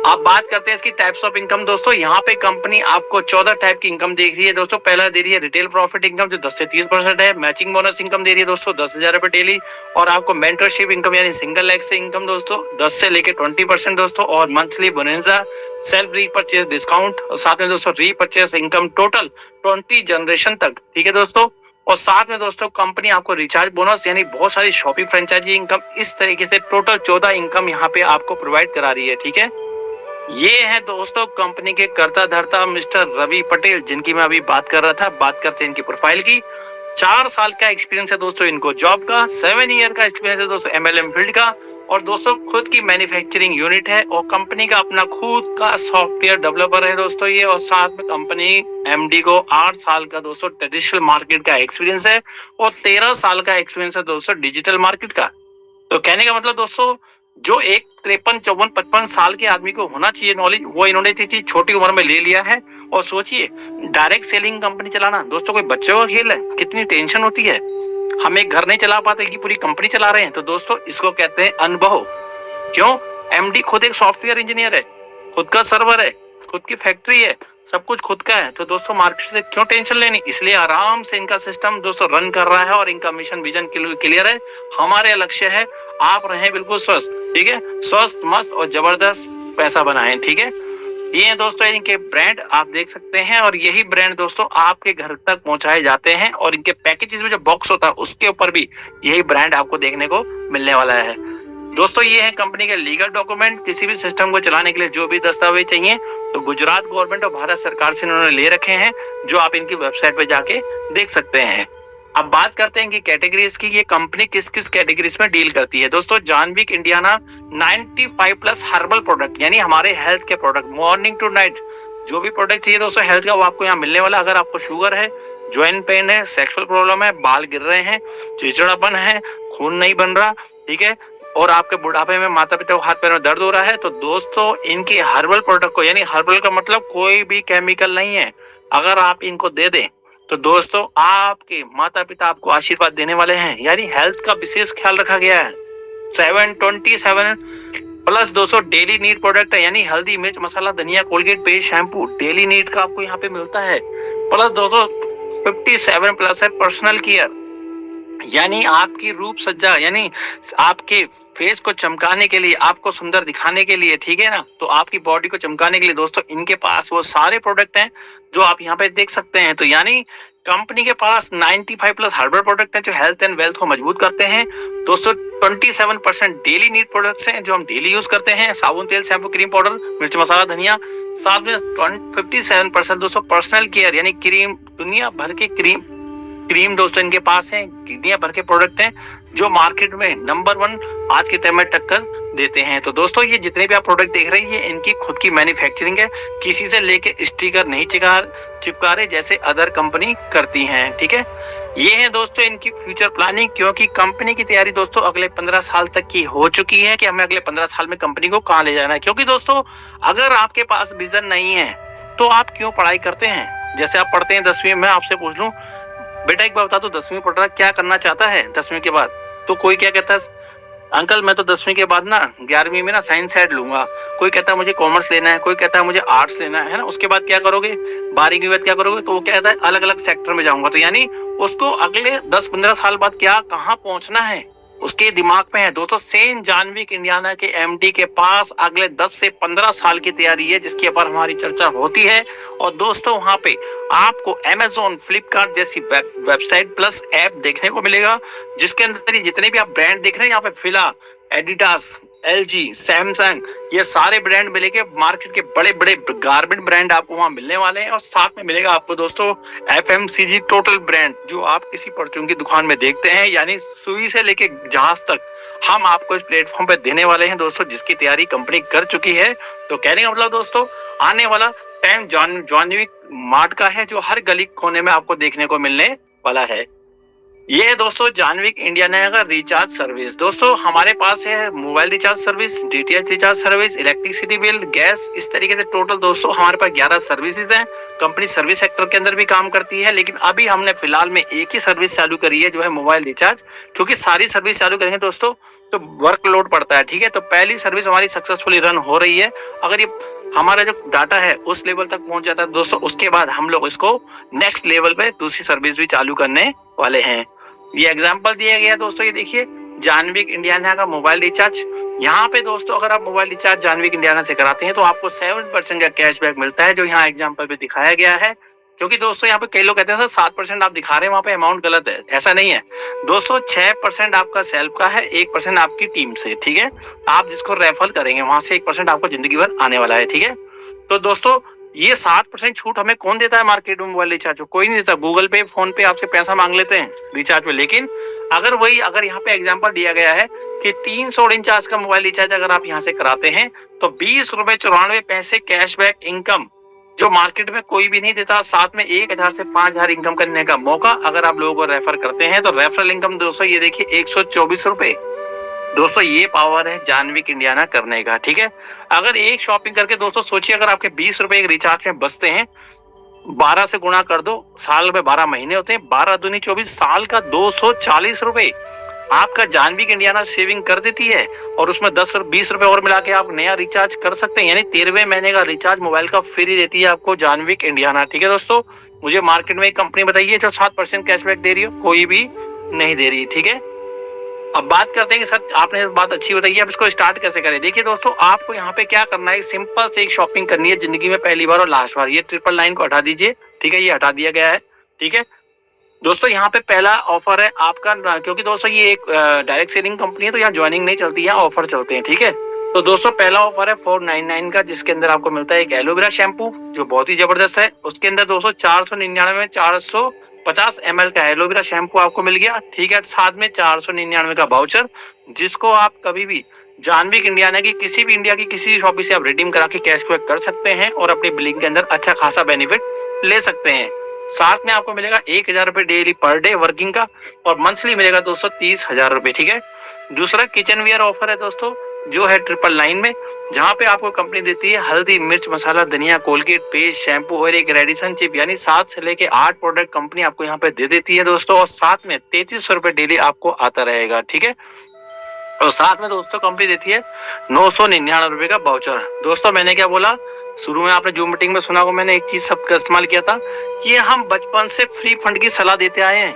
आप बात करते हैं इसकी टाइप्स ऑफ इनकम। दोस्तों यहाँ पे कंपनी आपको 14 टाइप की इनकम देख रही है। दोस्तों पहला दे रही है रिटेल प्रॉफिट इनकम जो 10 से 30% है। मैचिंग बोनस इनकम दे रही है दोस्तों 10,000 रुपए डेली। और आपको मेंटरशिप इनकम यानी सिंगल लेग से इनकम दोस्तों 10 से लेके 20% दोस्तों। और monthly bonanza, self repurchase discount और साथ में दोस्तों रीपर्चेस इनकम टोटल 20 जनरेशन तक। ठीक है दोस्तों। और साथ में दोस्तों कंपनी आपको रिचार्ज बोनस यानी बहुत सारी शॉपिंग फ्रेंचाइजी इनकम, इस तरीके से टोटल 14 इनकम यहाँ पे आपको प्रोवाइड करा रही है। ठीक है, ये है दोस्तों कंपनी के कर्ता धर्ता मिस्टर रवि पटेल जिनकी मैं अभी बात कर रहा था। बात करते हैं इनकी प्रोफाइल की। 4 साल का एक्सपीरियंस है दोस्तों इनको जॉब का, 7 ईयर का एक्सपीरियंस है दोस्तों MLM फील्ड का। और दोस्तों खुद की मैन्युफैक्चरिंग यूनिट है और कंपनी का अपना खुद का सॉफ्टवेयर डेवलपर है दोस्तों ये। और साथ में कंपनी MD को 8 साल का दोस्तों ट्रेडिशनल मार्केट का एक्सपीरियंस है और 13 साल का एक्सपीरियंस है दोस्तों डिजिटल मार्केट का। तो कहने का मतलब दोस्तों जो एक 53, 54, 55 साल के आदमी को होना चाहिए नॉलेज, वो इन्होंने इतनी छोटी उम्र में ले लिया है। और सोचिए डायरेक्ट सेलिंग कंपनी चलाना दोस्तों कोई बच्चों का खेल है, कितनी टेंशन होती है। हम एक घर नहीं चला पाते कि पूरी कंपनी चला रहे हैं। तो दोस्तों इसको कहते हैं अनुभव। क्यों? MD खुद एक सॉफ्टवेयर इंजीनियर है, खुद का सर्वर है, खुद की फैक्ट्री है, सब कुछ खुद का है। तो दोस्तों मार्केट से क्यों टेंशन लेनी, इसलिए आराम से इनका सिस्टम दोस्तों रन कर रहा है और इनका मिशन विजन क्लियर है। हमारे लक्ष्य है आप रहें बिल्कुल स्वस्थ, ठीक है, स्वस्थ मस्त और जबरदस्त पैसा बनाएं, ठीक है। ये हैं दोस्तों इनके ब्रांड, आप देख सकते हैं, और यही ब्रांड दोस्तों आपके घर तक पहुंचाए जाते हैं, और इनके पैकेजेस में जो बॉक्स होता है उसके ऊपर भी यही ब्रांड आपको देखने को मिलने वाला है। दोस्तों ये है कंपनी के लीगल डॉक्यूमेंट, किसी भी सिस्टम को चलाने के लिए जो भी दस्तावेज चाहिए तो गुजरात गवर्नमेंट और भारत सरकार से इन्होंने ले रखे हैं, जो आप इनकी वेबसाइट पे जाके देख सकते हैं। अब बात करते हैं कि कैटेगरीज की, ये कंपनी किस किस कैटेगरीज में डील करती है। दोस्तों जानविक इंडियाना 95 प्लस हर्बल प्रोडक्ट, यानी हमारे हेल्थ के प्रोडक्ट, मॉर्निंग टू नाइट जो भी प्रोडक्ट चाहिए दोस्तों हेल्थ का वो आपको यहाँ मिलने वाला। अगर आपको शुगर है, ज्वाइंट पेन है, सेक्सुअल प्रॉब्लम है, बाल गिर रहे हैं, चिड़चिड़ापन है, खून नहीं बन रहा, ठीक है, और आपके बुढ़ापे में माता पिता को हाथ पैर में दर्द हो रहा है, तो दोस्तों इनके हर्बल प्रोडक्ट को, यानी हर्बल का मतलब कोई भी केमिकल नहीं है, अगर आप इनको दे दें तो दोस्तों आपके माता पिता आपको आशीर्वाद देने वाले हैं। यानी हेल्थ का विशेष ख्याल रखा गया है। 727 प्लस 200 डेली नीड प्रोडक्ट है, यानी हल्दी, मिर्च, मसाला, धनिया, Colgate, paste, shampoo daily need का आपको यहाँ पे मिलता है। प्लस 257 प्लस है पर्सनल केयर, यानी आपकी रूप सज्जा, यानी आपके फेस को चमकाने के लिए, आपको सुंदर दिखाने के लिए, ठीक है ना, तो आपकी बॉडी को चमकाने के लिए दोस्तों इनके पास वो सारे प्रोडक्ट हैं जो आप यहाँ पे देख सकते हैं। तो यानी कंपनी के पास 95 प्लस हर्बल प्रोडक्ट हैं जो हेल्थ एंड वेल्थ को मजबूत करते हैं। दोस्तों 27% डेली नीड प्रोडक्ट्स हैं जो हम डेली यूज करते हैं, साबुन, तेल, शैम्पू, क्रीम पाउडर, मिर्च मसाला, धनिया। साथ में 57% दोस्तों पर्सनल केयर, यानी क्रीम, दुनिया भर के क्रीम दोस्तों इनके पास है, दुनिया भर के प्रोडक्ट हैं जो मार्केट में नंबर 1 आज के टाइम में टक्कर देते हैं। तो दोस्तों ये जितने भी आप प्रोडक्ट देख रहे हैं ये इनकी खुद की मैन्युफैक्चरिंग है, किसी से लेके स्टिकर नहीं चिपका रहे जैसे अदर कंपनी करती हैं, ठीक है। ये है दोस्तों इनकी फ्यूचर प्लानिंग, क्योंकि कंपनी की तैयारी दोस्तों अगले 15 साल तक की हो चुकी है कि हमें अगले 15 साल में कंपनी को कहाँ ले जाना है। क्योंकि दोस्तों अगर आपके पास विजन नहीं है तो आप क्यों पढ़ाई करते हैं। जैसे आप पढ़ते हैं 10वीं में, आपसे पूछ लूं बेटा एक बार बता दो 10वीं पढ़ रहा क्या करना चाहता है 10वीं के बाद, तो कोई क्या कहता है अंकल मैं तो 10वीं के बाद ना 11वीं में ना साइंस साइड लूंगा, कोई कहता है मुझे कॉमर्स लेना है, कोई कहता है मुझे आर्ट्स लेना है ना, उसके बाद क्या करोगे, 12वीं के बाद क्या करोगे, तो वो कहता है अलग अलग सेक्टर में जाऊंगा। तो यानी उसको अगले 10-15 साल बाद क्या कहाँ पहुंचना है उसके दिमाग में है। दोस्तों सेन जानविक इंडियाना के एमडी के पास अगले 10 से 15 साल की तैयारी है जिसके ऊपर हमारी चर्चा होती है। और दोस्तों वहां पे आपको अमेजोन, फ्लिपकार्ट जैसी वेबसाइट प्लस ऐप देखने को मिलेगा जिसके अंदर जितने भी आप ब्रांड देख रहे हैं यहाँ पे फिला, एडिडास, LG, सैमसंग, ये सारे ब्रांड मिले के मार्केट के बड़े बड़े गारमेंट ब्रांड आपको वहां मिलने वाले हैं। और साथ में मिलेगा आपको दोस्तों FMCG टोटल ब्रांड जो आप किसी परचून की दुकान में देखते हैं, यानी सुई से लेके जहाज तक हम आपको इस प्लेटफॉर्म पे देने वाले हैं दोस्तों, जिसकी तैयारी कंपनी कर चुकी है। तो कहने का मतलब दोस्तों आने वाला टाइम जानविक मार्ट का है जो हर गली कोने में आपको देखने को मिलने वाला है। ये है दोस्तों जानविक इंडियाना का रिचार्ज सर्विस। दोस्तों हमारे पास है mobile recharge service, DTH recharge service, electricity bill, gas, इस तरीके से टोटल दोस्तों हमारे पास 11 सर्विसेज हैं। कंपनी सर्विस सेक्टर के अंदर भी काम करती है, लेकिन अभी हमने फिलहाल में एक ही सर्विस चालू करी है जो है मोबाइल रिचार्ज, क्योंकि सारी सर्विस चालू करेंगे दोस्तों तो वर्कलोड पड़ता है, ठीक है। तो पहली सर्विस हमारी सक्सेसफुली रन हो रही है। अगर ये हमारा जो डाटा है उस लेवल तक पहुंच जाता है दोस्तों, उसके बाद हम लोग इसको नेक्स्ट लेवल पे दूसरी सर्विस भी चालू करने वाले हैं। ये एग्जांपल दिया गया दोस्तों, ये देखिए जानविक इंडियाना का मोबाइल रिचार्ज। यहाँ पे दोस्तों अगर आप मोबाइल रिचार्ज जानविक इंडियाना से कराते हैं तो आपको 7% का कैशबैक मिलता है, जो यहाँ एग्जांपल पे दिखाया गया है। क्योंकि दोस्तों यहाँ पे कई लोग कहते हैं सर 7% आप दिखा रहे हैं, वहाँ पे अमाउंट गलत है। ऐसा नहीं है दोस्तों, 6% आपका सेल्फ का है, 1% आपकी टीम से, ठीक है। आप जिसको रेफर करेंगे वहां से 1% आपको जिंदगी भर आने वाला है, ठीक है। तो दोस्तों ये 7% छूट हमें कौन देता है मार्केट में मोबाइल रिचार्ज को? कोई नहीं देता। गूगल पे, फोन पे आपसे पैसा मांग लेते हैं रिचार्ज पे। लेकिन अगर यहाँ पे एग्जांपल दिया गया है कि 349 का मोबाइल रिचार्ज अगर आप यहाँ से कराते हैं तो 20 रुपए 94 पैसे कैशबैक इनकम, जो मार्केट में कोई भी नहीं देता। साथ में 1000 से 5000 इनकम करने का मौका अगर आप लोगों को रेफर करते हैं तो रेफरल इनकम दोस्तों ये देखिए 124 रुपए। दोस्तों ये पावर है जानविक इंडियाना करने का, ठीक है। अगर एक शॉपिंग करके दोस्तों सोचिए अगर आपके 20 रुपए एक रिचार्ज में बचते हैं, 12 से गुणा कर दो, साल में 12 महीने होते हैं, 12 दूनी 24, साल का 240 रुपए आपका जानविक इंडियाना सेविंग कर देती है। और उसमें 10-20 रुपए और मिला के आप नया रिचार्ज कर सकते हैं, यानी 13वें महीने का रिचार्ज मोबाइल का फ्री देती है आपको जानविक इंडियाना, ठीक है। दोस्तों मुझे मार्केट में एक कंपनी बताइए जो 7% कैशबैक दे रही हो, कोई भी नहीं दे रही, ठीक है। अब बात करते हैं कि सर आपने बात अच्छी बताई, अब इसको स्टार्ट कैसे करें। देखिए दोस्तों, आपको यहाँ पे क्या करना है, सिंपल से एक शॉपिंग करनी है जिंदगी में पहली बार और लास्ट बार। ये 999 को हटा दीजिए, ठीक है, ये हटा दिया गया है, ठीक है दोस्तों। यहाँ पे पहला ऑफर है आपका, क्योंकि दोस्तों ये एक डायरेक्ट सेलिंग कंपनी है तो यहाँ ज्वाइनिंग नहीं चलती है, ऑफर चलते हैं, ठीक है। तो दोस्तों पहला ऑफर है 499 का, जिसके अंदर आपको मिलता है एक एलोवेरा शैम्पू जो बहुत ही जबरदस्त है। उसके अंदर दोस्तों 499 में 450 ml का एलोवेरा शैम्पू आपको मिल गया, ठीक है। साथ में 499 का वाउचर, जिसको आप कभी भी जानविक इंडियाना की किसी भी इंडिया की किसी शॉप से आप रिडीम करा के कैशबैक कर सकते हैं और अपनी बिलिंग के अंदर अच्छा खासा बेनिफिट ले सकते हैं। साथ में आपको मिलेगा 1000 रुपए डेली पर डे वर्किंग का, और मंथली मिलेगा दोस्तों 30,000 रुपए, ठीक है। दूसरा किचन वेयर ऑफर है दोस्तों, जो है 999 में, जहाँ पे आपको कंपनी देती है हल्दी, मिर्च मसाला, धनिया, कोलगेट, पेस्ट, शैम्पू और एक रेडिसन चिप, यानी 7 से लेके 8 प्रोडक्ट कंपनी आपको यहाँ पे दे देती है दोस्तों। और साथ में 3300 रुपए डेली आपको आता रहेगा, ठीक है। और साथ में दोस्तों कंपनी देती है 999 रुपए का वाउचर। दोस्तों मैंने क्या बोला, शुरू में आपने जूम मीटिंग में सुना हो, मैंने एक चीज सबका इस्तेमाल किया था कि हम बचपन से फ्री फंड की सलाह देते आए हैं।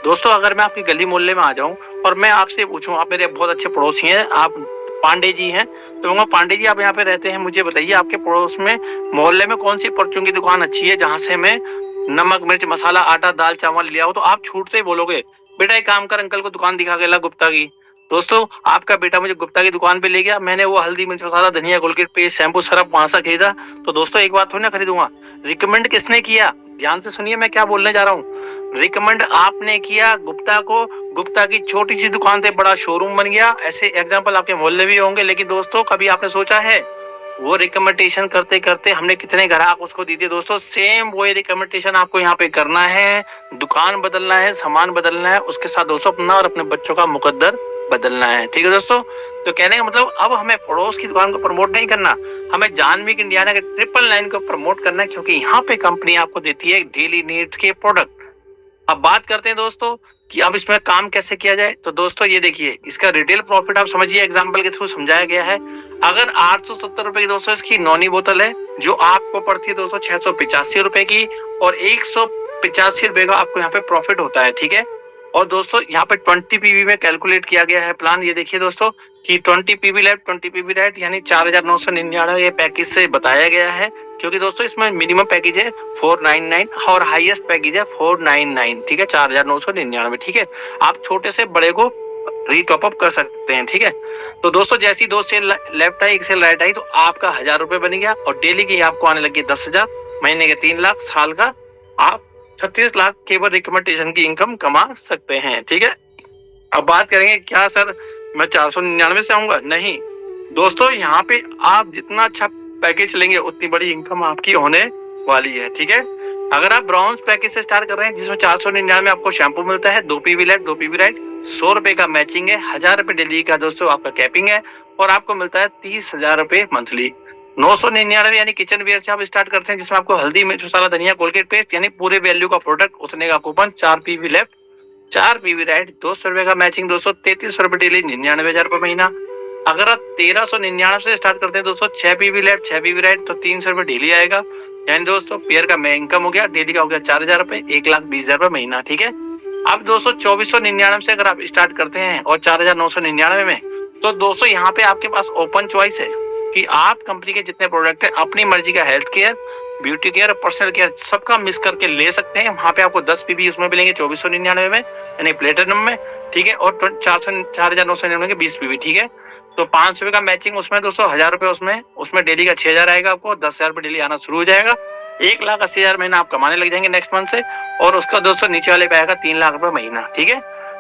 दोस्तों अगर मैं आपकी गली मोहल्ले में आ जाऊं और मैं आपसे पूछूं, आप मेरे बहुत अच्छे पड़ोसी हैं, आप पांडे जी हैं, तो पांडे जी आप यहाँ पे रहते हैं, मुझे बताइए आपके पड़ोस में मोहल्ले में कौन सी परचून की दुकान अच्छी है जहाँ से मैं नमक, मिर्च, मसाला, आटा, दाल, चावल लिया हो। तो आप छूटते ही बोलोगे, बेटा एक काम कर, अंकल को दुकान दिखा के ला गुप्ता की। दोस्तों आपका बेटा मुझे गुप्ता की दुकान पे ले गया, मैंने वो हल्दी, मिर्च मसाला, धनिया, कोलगेट, पेस्ट, शैम्पू, सरफ वहां से खरीदा। तो दोस्तों एक बात थोड़ी ना खरीदूंगा, रिकमेंड किसने किया, ध्यान से सुनिए मैं क्या बोलने जा रहा हूँ। रिकमेंड आपने किया गुप्ता को, गुप्ता की छोटी सी दुकान से बड़ा शोरूम बन गया। ऐसे एग्जाम्पल आपके मोहल्ले भी होंगे, लेकिन दोस्तों कभी आपने सोचा है वो रिकमेंडेशन करते करते हमने कितने ग्राहक उसको दी थी। दोस्तों सेम वही रिकमेंडेशन आपको यहाँ पे करना है, दुकान बदलना है, सामान बदलना है, उसके साथ दोस्तों अपना और अपने बच्चों का मुकद्दर बदलना है, ठीक है दोस्तों। तो कहने का मतलब अब हमें पड़ोस की दुकान को प्रमोट नहीं करना, हमें जानविक इंडियाना के 999 को प्रमोट करना है, क्योंकि यहाँ पे कंपनी आपको देती है डेली नीड के प्रोडक्ट। अब बात करते हैं दोस्तों कि अब इसमें काम कैसे किया जाए। तो दोस्तों ये देखिए, इसका रिटेल प्रॉफिट आप समझिए, एग्जांपल के थ्रू समझाया गया है। अगर 870 रुपए की दोस्तों इसकी नॉनी बोतल है, जो आपको पड़ती है दोस्तों 685 रुपए की, और 185 रुपए का आपको यहाँ पे प्रॉफिट होता है, ठीक है। और दोस्तों यहाँ पे 20 पीवी में कैलकुलेट किया गया है प्लान। ये देखिए दोस्तों कि 20 पीवी लेफ्ट 20 पीवी राइट, यानी 4999 ये पैकेज से बताया गया है, क्योंकि दोस्तों इसमें मिनिमम पैकेज है 499 और हाईएस्ट पैकेज है 499, ठीक है, 4999, ठीक है। आप छोटे से बड़े को रीटॉप अप कर सकते हैं, ठीक है। तो दोस्तों जैसी 2 सेल लेफ्ट आई, 1 सेल राइट आई, तो आपका 1000 रुपए बन गया, और डेली की आपको आने लगी 10,000, महीने के 3 लाख, साल का आप 36 लाख केवल रिकमेंडेशन की इनकम कमा सकते हैं, ठीक है। अब बात करेंगे क्या सर मैं 499 से आऊंगा, नहीं दोस्तों, यहाँ पे आप जितना अच्छा पैकेज लेंगे उतनी बड़ी इनकम आपकी होने वाली है, ठीक है। अगर आप ब्राउन्स पैकेज से स्टार्ट कर रहे हैं, जिसमें 499 में आपको शैम्पू मिलता है, 2 पीवी लेफ्ट 2 पीवी राइट, 100 रुपए का मैचिंग है, 1000 रुपए डेली का दोस्तों आपका कैपिंग है, और आपको मिलता है 30,000 रुपए मंथली। 999 यानी किचन वेयर से आप स्टार्ट करते हैं, जिसमें आपको हल्दी, मिर्च मसाला, धनिया, कोलगेट, पेस्ट, यानी पूरे वैल्यू का प्रोडक्ट, उतने का coupon, 4 PV left 4 PV right, 200 रुपए का मैचिंग दोस्तों, 3300 रुपए डेली, 99,000 रुपए महीना। अगर आप 1399 से स्टार्ट करते हैं दोस्तों, 6 पीवी लेफ्ट 6 पीवी राइट, तो 300 रुपए डेली आएगा, यानी दोस्तों पेयर का इनकम हो गया, डेली का हो गया 4000 रुपए, 1,20,000 रुपए महीना, ठीक है। अब दोस्तों 2499 से अगर आप स्टार्ट करते हैं और 4999 में, तो दोस्तों यहाँ पे आपके पास ओपन चॉइस है कि आप कंपनी के जितने प्रोडक्ट हैं अपनी मर्जी का health care, beauty care, personal care सबका मिक्स करके ले सकते हैं। वहां पे आपको 10 पीवी उसमें मिलेंगे 2499 में, यानी प्लेटिनम में, ठीक है, और 4999 के 20 पीवी, ठीक है। तो 500 रुपए का मैचिंग उसमें दोस्तों, 1000 रुपए उसमें डेली का 6000 आएगा आपको, 10,000 रुपए डेली आना शुरू हो जाएगा, 1,80,000 महीना आप कमाने लग जाएंगे नेक्स्ट मंथ से, और उसका दोस्तों नीचे वाले पे आएगा 3 लाख रुपए महीना, ठीक है।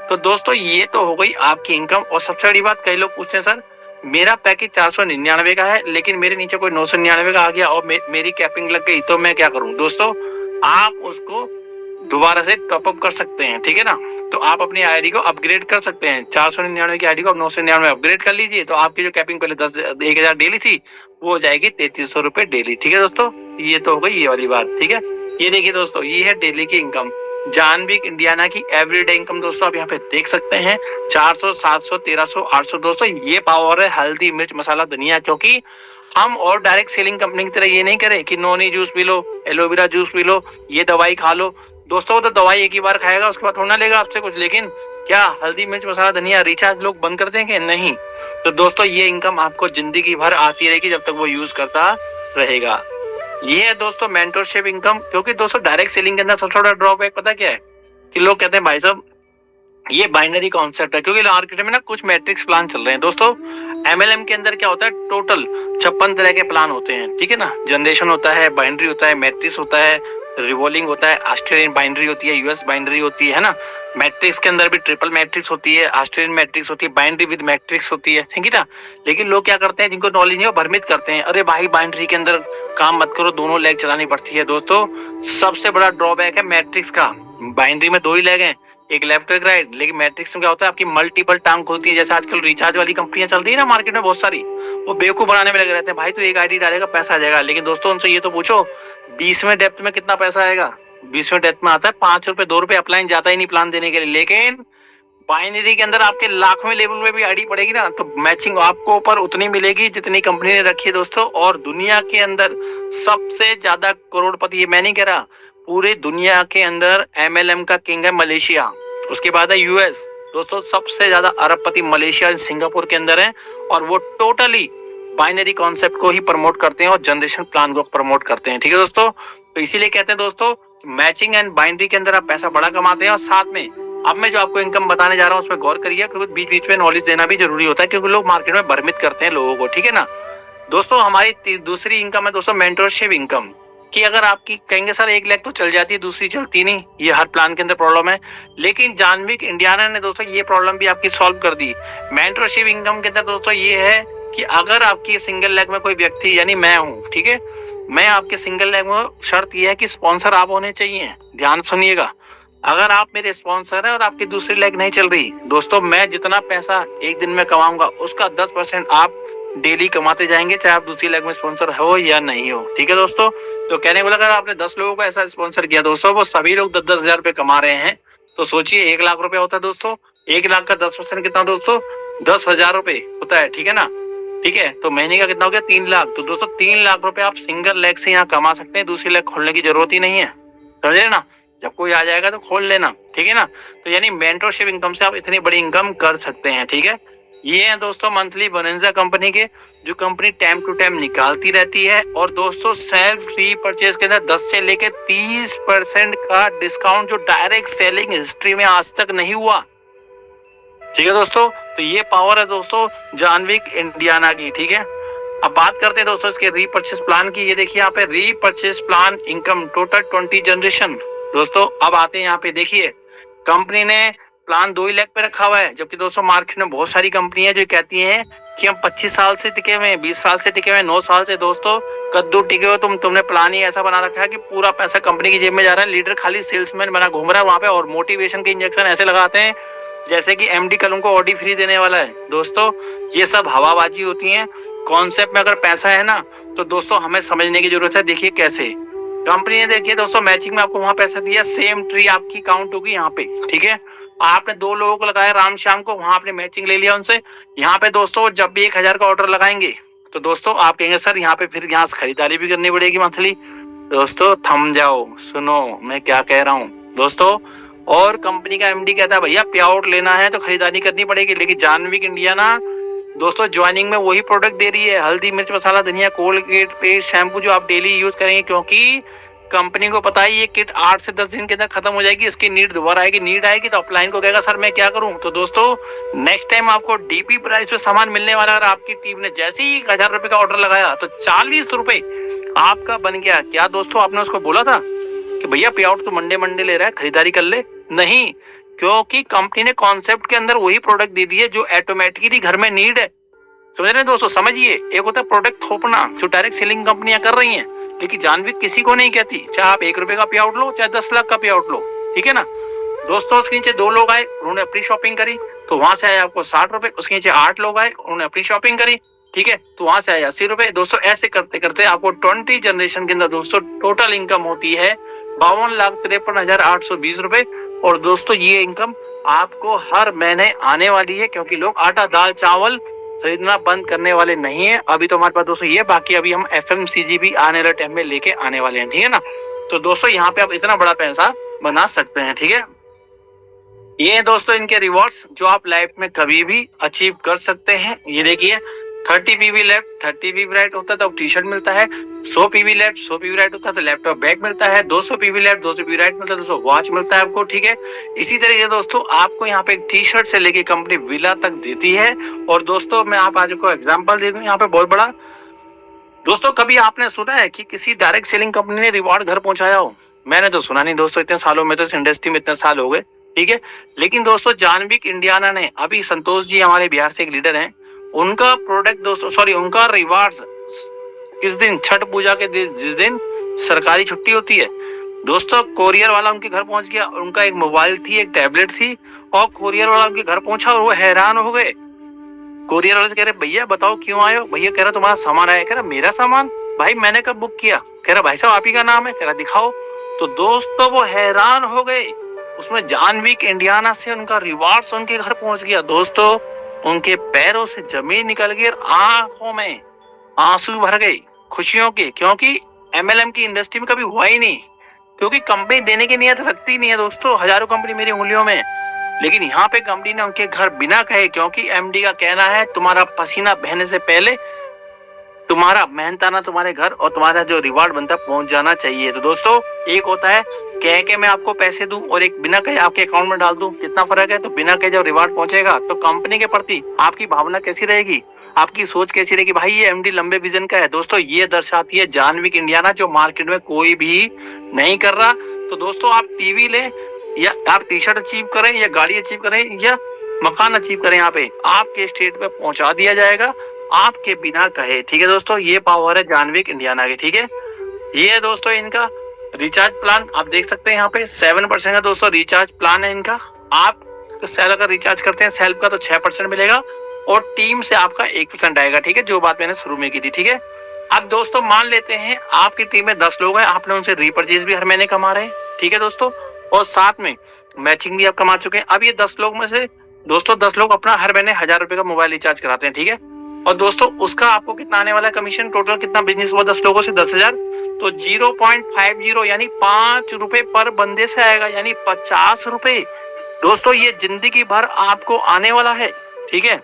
तो दोस्तों ये तो हो गई आपकी इनकम। और सबसे बड़ी बात, कई लोग पूछते हैं सर मेरा पैकेज 499 का है, लेकिन मेरे नीचे कोई 999 का आ गया और मेरी कैपिंग लग गई, तो मैं क्या करूं। दोस्तों आप उसको दोबारा से टॉप अप कर सकते हैं, ठीक है ना। तो आप अपनी आईडी को अपग्रेड कर सकते हैं, 499 की आईडी को 999 अपग्रेड कर लीजिए, तो आपकी जो कैपिंग पहले 10,000 डेली थी वो हो जाएगी 3300 रुपए डेली, ठीक है दोस्तों। ये तो हो गई ये वाली बात, ठीक है। ये देखिए दोस्तों, ये है डेली की इनकम, जानविक इंडियाना की एवरीडे इनकम दोस्तों आप यहाँ पे देख सकते हैं, 400, 700, 1300, 800 दोस्तों, ये पावर है हल्दी, मिर्च मसाला, धनिया। क्योंकि हम और डायरेक्ट सेलिंग कंपनी की तरह ये नहीं करें कि noni juice P low, aloe vera juice P low, ये दवाई खा लो। दोस्तों तो दवाई एक ही बार खाएगा, उसके बाद थोड़ा ना लेगा आपसे कुछ, लेकिन क्या हल्दी मिर्च मसाला धनिया रिचार्ज लोग बंद कर देंगे? नहीं। तो दोस्तों ये इनकम आपको जिंदगी भर आती रहेगी जब तक वो यूज करता रहेगा। ये है दोस्तों मेंटरशिप इनकम। क्योंकि दोस्तों डायरेक्ट सेलिंग के अंदर सबसे बड़ा ड्रॉबैक पता क्या है कि लोग कहते हैं भाई साहब ये बाइनरी कॉन्सेप्ट है, क्योंकि मार्केट में ना कुछ मैट्रिक्स प्लान चल रहे हैं दोस्तों। एमएलएम के अंदर क्या होता है, टोटल 56 तरह के प्लान होते हैं, ठीक है ना। जनरेशन होता है, बाइनरी होता है, मैट्रिक्स होता है, रिवॉल्विंग होता है, ऑस्ट्रेलियन बाइनरी होती है, यूएस बाइनरी होती है ना। मैट्रिक्स के अंदर भी ट्रिपल मैट्रिक्स होती है, ऑस्ट्रेलियन मैट्रिक्स होती है, बाइनरी विद मैट्रिक्स होती है, ठीक है ना। लेकिन लोग क्या करते हैं, जिनको नॉलेज नहीं है वो भ्रमित करते हैं, अरे भाई बाइनरी के अंदर काम मत करो, दोनों लेग चलानी पड़ती है। दोस्तों सबसे बड़ा ड्रॉबैक है मैट्रिक्स का। बाइनरी में 2 ही लेग हैं, एक लेफ्ट एक राइट, लेकिन मैट्रिक्स में क्या होता है आपकी मल्टीपल टांग खुलती है। जैसे आजकल रिचार्ज वाली कंपनियां चल रही है ना मार्केट में बहुत सारी, वो बेवकूफ बनाने में लगे रहते हैं, भाई तो एक आईडी डालेगा पैसा आ जाएगा। लेकिन दोस्तों उनसे ये तो पूछो 20वें डेप्थ में कितना पैसा आएगा। 20वें डेप्थ में आता है 5 रुपए 2 रुपए, अपलाइन जाता ही नहीं प्लान देने के लिए। लेकिन बाइनरी के अंदर आपके लाखवें लेवल में भी आईडी पड़ेगी ना, तो मैचिंग आपको ऊपर उतनी मिलेगी जितनी कंपनी ने रखी है दोस्तों। और दुनिया के अंदर सबसे ज्यादा करोड़पति, ये मैं नहीं कह रहा, पूरी दुनिया के अंदर एमएलएम का किंग है मलेशिया, उसके बाद है यूएस। दोस्तों सबसे ज्यादा अरबपति मलेशिया सिंगापुर के अंदर है, और वो टोटली बाइनरी कॉन्सेप्ट को ही प्रमोट करते हैं और जनरेशन प्लान को प्रमोट करते हैं, ठीक है दोस्तों। तो इसीलिए कहते हैं दोस्तों मैचिंग एंड बाइनरी के अंदर आप पैसा बड़ा कमाते हैं। और साथ में अब मैं जो आपको इनकम बताने जा रहा हूँ उस पर गौर करिए, क्योंकि बीच बीच में नॉलेज देना भी जरूरी होता है, क्योंकि लोग मार्केट में भ्रमित करते हैं लोगों को, ठीक है ना। दोस्तों हमारी दूसरी इनकम है दोस्तों मेंटरशिप इनकम, कि अगर आपकी कहेंगे सर 1 लाख तो चल जाती है, दूसरी चलती नहीं, ये हर प्लान के अंदर प्रॉब्लम है। लेकिन जानविक इंडियाना ने दोस्तों ये प्रॉब्लम भी आपकी सॉल्व कर दी। मेंटरशिप इनकम के अंदर दोस्तों ये है कि अगर आपकी सिंगल लेग में कोई व्यक्ति, यानी मैं हूँ, ठीक है, मैं आपके सिंगल लेग में, शर्त यह है कि स्पॉन्सर आप होने चाहिए। ध्यान सुनिएगा, अगर आप मेरे स्पॉन्सर है और आपकी दूसरी लेग नहीं चल रही, दोस्तों मैं जितना पैसा एक दिन में कमाऊंगा उसका 10% आप डेली कमाते जाएंगे, चाहे आप दूसरी लेग में स्पॉन्सर हो या नहीं हो, ठीक है दोस्तों। तो कहने को लगा अगर आपने 10 लोगों को ऐसा स्पॉन्सर किया दोस्तों, वो सभी लोग 10-10 हजार रुपए कमा रहे हैं, तो सोचिए 1 लाख रुपए होता है दोस्तों। 1 लाख का 10% कितना दोस्तों, 10,000 रुपए होता है, ठीक है ना। ठीक है, तो महीने का कितना हो गया, 3 लाख। तो दोस्तों 3 लाख रुपए आप सिंगल लेग से यहाँ कमा सकते हैं, दूसरी लेग खोलने की जरूरत ही नहीं है, समझे ना। जब कोई आ जाएगा तो खोल लेना, ठीक है ना। तो यानी मेंटरशिप इनकम से आप इतनी बड़ी इनकम कर सकते हैं, ठीक है। ये है दोस्तों मंथली बोनंजा कंपनी के, जो कंपनी टाइम टू टाइम निकालती रहती है। और दोस्तों सेल्फ री परचेज के अंदर 10 से लेके 30% का डिस्काउंट, जो डायरेक्ट सेलिंग हिस्ट्री में आज तक नहीं हुआ, ठीक है दोस्तों। तो ये पावर है दोस्तों जानविक इंडियाना की, ठीक है। अब बात करते हैं दोस्तों इसके रीपर्चेस प्लान की। ये देखिए यहाँ पे repurchase plan income total 20 generation. दोस्तों अब आते हैं यहाँ पे, देखिए कंपनी ने प्लान 2 लाख पे रखा हुआ है, जबकि दोस्तों मार्केट में बहुत सारी कंपनियां जो कहती हैं कि हम 25 साल से टिके हुए हैं, 20 साल से टिके हुए हैं, 9 साल से। दोस्तों कद्दू टिके हो तुमने प्लान ही ऐसा बना रखा है कि पूरा पैसा कंपनी की जेब में जा रहा है, लीडर खाली सेल्समैन बना घूम रहा है वहां पे, और मोटिवेशन के इंजेक्शन ऐसे लगाते हैं जैसे कि एमडी कल उनको ऑडी फ्री देने वाला है। दोस्तों ये सब हवाबाजी होती है। कॉन्सेप्ट में अगर पैसा है ना, तो दोस्तों हमें समझने की जरूरत है। देखिए कैसे कंपनी ने, देखिए दोस्तों मैचिंग में आपको वहां पैसा दिया, सेम ट्री आपकी काउंट होगी यहाँ पे, ठीक है। आपने 2 लोगों को लगाया राम श्याम को, वहां आपने मैचिंग ले लिया उनसे। यहाँ पे दोस्तों जब भी 1000 का ऑर्डर लगाएंगे तो दोस्तों आप कहेंगे सर यहाँ पे फिर यहाँ से खरीदारी भी करनी पड़ेगी मंथली। दोस्तों थम जाओ, सुनो मैं क्या कह रहा हूँ दोस्तों। और कंपनी का एमडी कहता है भैया पे आउट लेना है तो खरीदारी करनी पड़ेगी, लेकिन जानविक इंडियाना दोस्तों ज्वाइनिंग में वही प्रोडक्ट दे रही है, हल्दी मिर्च मसाला धनिया कोलगेट पेस्ट शैम्पू, जो आप डेली यूज करेंगे, क्योंकि कंपनी को पता है ये किट 8 से 10 दिन के अंदर खत्म हो जाएगी। इसकी नीड दोबारा आएगी, नीड आएगी तो अपलाइन को कहेगा सर मैं क्या करूं। तो दोस्तों नेक्स्ट टाइम आपको डीपी प्राइस पे सामान मिलने वाला। अगर आपकी टीम ने जैसे ही 1000 रुपए का ऑर्डर लगाया तो 40 रुपए आपका बन गया। क्या दोस्तों आपने उसको बोला था कि भैया पे आउट तो मंडे ले रहा है, खरीदारी कर ले? नहीं, क्योंकि कंपनी ने कॉन्सेप्ट के अंदर वही प्रोडक्ट दे दी है जो ऑटोमेटिकली घर में नीड है। समझ रहे दोस्तों, समझिए। एक होता है प्रोडक्ट थोपना जो डायरेक्ट सेलिंग कंपनियां कर रही हैं, लेकिन जानविक किसी को नहीं कहती, चाहे आप 1 रुपए का पे आउट लो चाहे 10 लाख का पे आउट लो, ठीक है ना। दोस्तों उसके नीचे 2 लोग आए, उन्होंने अपनी शॉपिंग करी तो वहां से आए आपको 60 रुपए। उसके नीचे 8 लोग आए, उन्होंने अपनी शॉपिंग करी, ठीक है, तो वहां से आए 80 रुपए। दोस्तों ऐसे करते करते आपको 20 जनरेशन के अंदर दोस्तों टोटल इनकम होती है 52,53,820 रुपए। और दोस्तों ये इनकम आपको हर महीने आने वाली है, क्योंकि लोग आटा दाल चावल खरीदना बंद करने वाले नहीं है। अभी तो हमारे पास दोस्तों ये, बाकी अभी हम एफएमसीजी भी आने वाले टाइम में लेके आने वाले हैं, ठीक है ना। तो दोस्तों यहाँ पे आप इतना बड़ा पैसा बना सकते हैं, ठीक है। ये है दोस्तों इनके रिवॉर्ड्स जो आप लाइफ में कभी भी अचीव कर सकते हैं। ये देखिए 30 पीवी लेफ्ट 30 पीवी राइट होता है तो टी शर्ट मिलता है, 100 पीवी लेफ्ट 100 पीवी राइट होता है तो लैपटॉप बैग मिलता है, 200 पीवी लेफ्ट 200 पीवी राइट मिलता है 200 वॉच मिलता है आपको। ठीक है, इसी तरीके से दोस्तों आपको यहाँ पे टी शर्ट से लेके कंपनी विला तक देती है। और दोस्तों मैं आप आज को एग्जाम्पल दे दूं यहाँ पे बहुत बड़ा। दोस्तों कभी आपने सुना है कि किसी डायरेक्ट सेलिंग कंपनी ने रिवॉर्ड घर पहुंचाया हो? मैंने तो सुना नहीं दोस्तों, इतने सालों में तो इस इंडस्ट्री में इतने साल हो गए। ठीक है, लेकिन दोस्तों जानविक इंडियाना ने अभी संतोष जी हमारे बिहार से एक लीडर हैं, उनका प्रोडक्ट दोस्तों सॉरी उनका रिवार्ड किस दिन, छठ पूजा के जिस दिन सरकारी छुट्टी होती है दोस्तों, कोरियर वाला उनके घर पहुंच गया। उनका एक मोबाइल थी, एक टैबलेट थी, और कोरियर वाला उनके घर पहुंचा और वो हैरान हो गए। कोरियर वाले से कह रहे भैया बताओ क्यों आए हो? भैया कह रहा तुम्हारा सामान आया। कह रहा मेरा सामान? भाई मैंने कब बुक किया? कह रहा भाई साहब आप ही का नाम है। कह रहा दिखाओ। तो दोस्तों वो हैरान हो गए, उसमें जानविक इंडियाना से उनका रिवार्ड्स उनके घर पहुंच गया। दोस्तों उनके पैरों से जमीन निकल गई और आंखों में आंसू भर गए खुशियों के, क्योंकि एमएलएम की इंडस्ट्री में कभी हुआ ही नहीं, क्योंकि कंपनी देने की नियत रखती नहीं है दोस्तों। हजारों कंपनी मेरी उंगलियों में, लेकिन यहाँ पे कंपनी ने उनके घर बिना कहे, क्योंकि एमडी का कहना है तुम्हारा पसीना बहने से पहले तुम्हारा मेहनताना तुम्हारे घर और तुम्हारा जो रिवार्ड बनता है पहुंच जाना चाहिए। तो दोस्तों एक होता है कह के मैं आपको पैसे दूं और एक बिना कहे आपके अकाउंट में डाल दूं, कितना फर्क है। तो बिना कहे जब रिवार्ड पहुंचेगा तो कंपनी के प्रति आपकी भावना कैसी रहेगी, आपकी सोच कैसी रहेगी? भाई ये एमडी लंबे विजन का है दोस्तों। ये दर्शाती है जानविक इंडियाना जो मार्केट में कोई भी नहीं कर रहा। तो दोस्तों आप टीवी ले या आप टी शर्ट अचीव करें या गाड़ी अचीव करें या मकान अचीव करें, यहाँ पे आपके स्टेट पे पहुंचा दिया जाएगा आपके बिना कहे। ठीक है दोस्तों, ये पावर है जानविक इंडियाना की। ठीक है, ये है दोस्तों इनका रिचार्ज प्लान, आप देख सकते हैं यहाँ पे 7% का दोस्तों रिचार्ज प्लान है इनका। आप सेल अगर रिचार्ज करते हैं सेल्फ का तो 6% मिलेगा और टीम से आपका 1% आएगा। ठीक है, जो बात मैंने शुरू में की थी। ठीक है, अब दोस्तों मान लेते हैं आपकी टीम में 10 लोग हैं, आपने उनसे रीपरचेज भी हर महीने कमा रहे हैं। ठीक है दोस्तों, और साथ में मैचिंग भी आप कमा चुके हैं। अब ये 10 लोग में से दोस्तों 10 लोग अपना हर महीने 1000 रुपए का मोबाइल रिचार्ज कराते हैं। ठीक है, और दोस्तों उसका आपको कितना आने वाला है कमीशन? टोटल कितना बिजनेस हुआ 10 लोगों से 10,000, तो 0.50 यानी 5 रुपए पर बंदे से आएगा, यानी 50 रुपए दोस्तों ये जिंदगी भर आपको आने वाला है। ठीक है,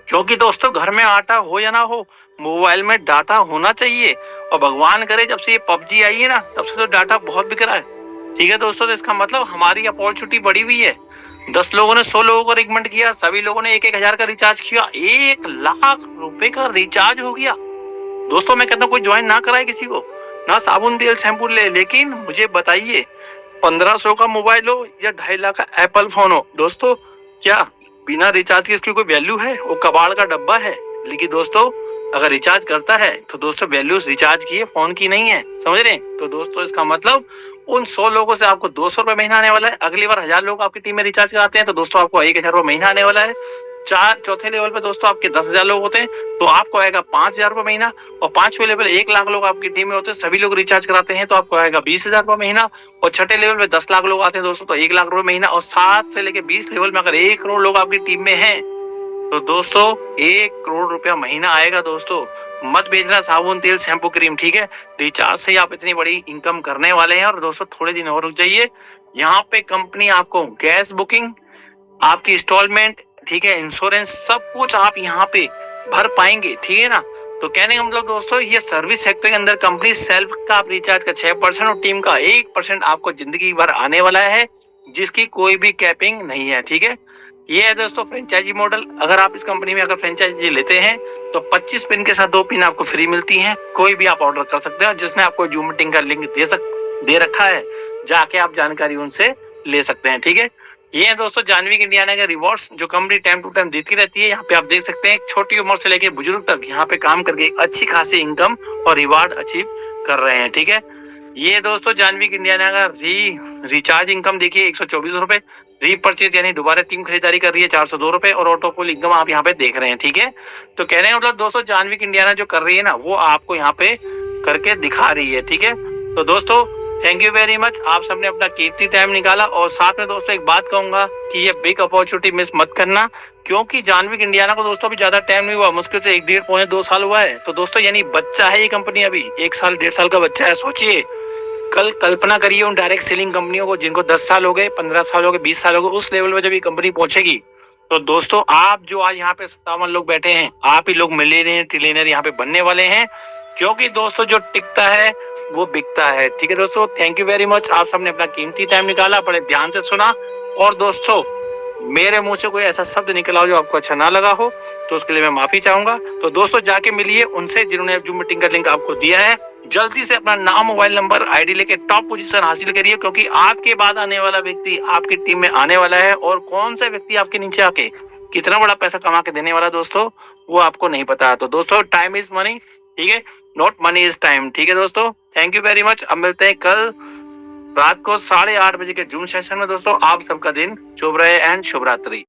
क्योंकि दोस्तों घर में आटा हो या ना हो मोबाइल में डाटा होना चाहिए, और भगवान करे जब से ये पबजी आई है ना तब से तो डाटा बहुत बिक रहा है। ठीक है दोस्तों, तो इसका मतलब हमारी अपॉर्चुनिटी बढ़ी हुई है। 10 लोगों ने 100 लोगों को रिकमेंड किया, सभी लोगों ने 1-1 हजार का रिचार्ज किया, 1 लाख रुपए का रिचार्ज हो गया। दोस्तों मैं कहता हूँ कोई ज्वाइन ना कराए किसी को, ना साबुन तेल शैम्पू ले, लेकिन मुझे बताइए 1500 का मोबाइल हो या 2.5 लाख का एप्पल फोन हो, दोस्तों क्या बिना रिचार्ज के इसकी कोई वैल्यू है? वो कबाड़ का डब्बा है। लेकिन दोस्तों अगर रिचार्ज करता है तो दोस्तों वैल्यू रिचार्ज की है, फोन की नहीं है, समझ रहे? तो दोस्तों इसका मतलब उन 100 लोगों से आपको 200 रुपए महीना आने वाला है। अगली बार 1000 लोग आपकी टीम में रिचार्ज कराते हैं तो दोस्तों आपको 1000 रुपए महीना आने वाला है। चौथे लेवल पे दोस्तों आपके 10,000 लोग होते हैं तो आपको आएगा 5,000 रुपए महीना, और 5वें लेवल 1 लाख लोग आपकी टीम में होते हैं, सभी लोग रिचार्ज कराते हैं तो आपको आएगा 20,000 रुपए महीना, और छठे लेवल पे 10 लाख लोग आते हैं दोस्तों तो 1 लाख रुपए महीना, और 7 से लेके 20 लेवल में अगर 1 करोड़ लोग आपकी टीम में हैं तो दोस्तों 1 करोड़ रुपया महीना आएगा। दोस्तों मत बेचना साबुन तेल शैम्पू क्रीम। ठीक है, रिचार्ज से आप इतनी बड़ी इनकम करने वाले हैं। और दोस्तों थोड़े दिन और रुक जाइए, यहाँ पे कंपनी आपको गैस बुकिंग, आपकी इंस्टॉलमेंट, ठीक है, इंश्योरेंस, सब कुछ आप यहाँ पे भर पाएंगे। ठीक है ना, तो कहने का मतलब दोस्तों ये सर्विस सेक्टर के अंदर कंपनी सेल्फ का आप रिचार्ज का 6% और टीम का 1% आपको जिंदगी भर आने वाला है, जिसकी कोई भी कैपिंग नहीं है। ठीक है, ये है दोस्तों फ्रेंचाइजी मॉडल। अगर आप इस कंपनी में अगर फ्रेंचाइजी लेते हैं तो 25 पिन के साथ 2 पिन आपको फ्री मिलती हैं। कोई भी आप ऑर्डर कर सकते हैं, जिसने आपको जूम मीटिंग का लिंक दे रखा है, जाके आप जानकारी उनसे ले सकते हैं। ठीक है, ये है दोस्तों जानविक इंडियाना के रिवॉर्ड्स जो कंपनी टाइम टू टाइम देती रहती है। यहाँ पे आप देख सकते हैं छोटी उम्र से लेकर बुजुर्ग तक यहाँ पे काम करके अच्छी खासी इनकम और रिवार्ड अचीव कर रहे हैं। ठीक है, ये दोस्तों जानविक इंडियाना का रिचार्ज इनकम देखिए 124 रुपए, रीपरचेज यानी दोबारा टीम खरीदारी कर रही है 402 रुपए, और ऑटोपोल इनकम आप यहाँ पे देख रहे हैं। ठीक है, तो कह रहे हैं मतलब दोस्तों जानविक इंडियाना जो कर रही है ना वो आपको यहाँ पे करके दिखा रही है। ठीक है, तो दोस्तों थैंक यू वेरी मच, आप सबने अपना कीमती टाइम निकाला। और साथ में दोस्तों एक बात कहूंगा कि ये बिग अपॉर्चुनिटी मिस मत करना, क्योंकि जानविक इंडियाना को दोस्तों अभी ज्यादा टाइम नहीं हुआ, मुश्किल से 1, 1.5, पौने 2 साल हुआ है। तो दोस्तों यानी बच्चा है ये कंपनी, अभी 1 साल 1.5 साल का बच्चा है। सोचिए कल कल्पना करिए उन डायरेक्ट सेलिंग कंपनियों को जिनको 10 साल हो गए, 15 साल हो गए, 20 साल हो गए, उस लेवल पे जब ये कंपनी पहुंचेगी तो दोस्तों आप जो आज यहाँ पे 57 लोग बैठे हैं, आप ही लोग मिलियनेयर ट्रिलियनर यहाँ पे बनने वाले हैं, क्योंकि दोस्तों जो टिकता है वो बिकता है। ठीक है दोस्तों, थैंक यू वेरी मच। आप सबने अपना कीमती टाइम निकाला, बड़े ध्यान से सुना, और दोस्तों मेरे मुंह से कोई ऐसा शब्द निकला हो जो आपको अच्छा ना लगा हो तो उसके लिए मैं माफी चाहूंगा। तो दोस्तों जाके मिलिए उनसे जिन्होंने जूम मीटिंग का लिंक आपको दिया है। जल्दी से अपना नाम, मोबाइल नंबर, आईडी लेके टॉप पोजीशन हासिल करिए, क्योंकि आपके बाद आने वाला व्यक्ति आपकी टीम में आने वाला है, और कौन सा व्यक्ति आपके नीचे आके कितना बड़ा पैसा कमा के देने वाला दोस्तों वो आपको नहीं पता। तो दोस्तों टाइम इज मनी, ठीक है, नॉट मनी इज टाइम। ठीक है दोस्तों, थैंक यू वेरी मच। अब मिलते हैं कल रात को 8:30 बजे के जूम सेशन में। दोस्तों आप सबका दिन शुभ रहे एंड शुभ रात्रि।